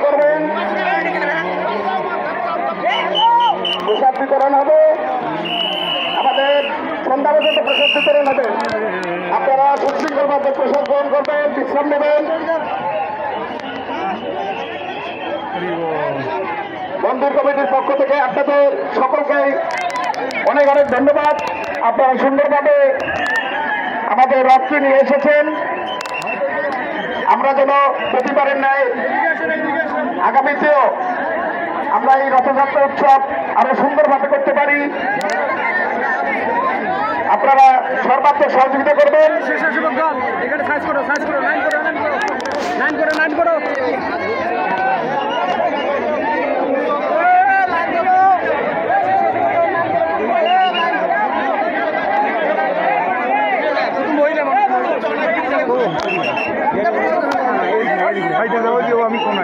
করবেন, প্রসাদ বিতরণ হবে, আমাদের সন্ধ্যা পর্যন্ত প্রসাদ বিতরণ হবে। আপনারা সুশৃঙ্খল ভাবে প্রসাদ গ্রহণ করবেন, বিশ্রাম নেবেন। মন্দির কমিটির পক্ষ থেকে আপনাদের সকলকে অনেক অনেক ধন্যবাদ। আপনারা সুন্দরভাবে আমাদের রথটি নিয়ে এসেছেন। আমরা যেন প্রতিবারের ন্যায় আগামীতেও আমরা এই রথযাত্রা উৎসব আরো সুন্দরভাবে করতে পারি। আপনারা সর্বাত্মক সহযোগিতা করবেন। আমি কোন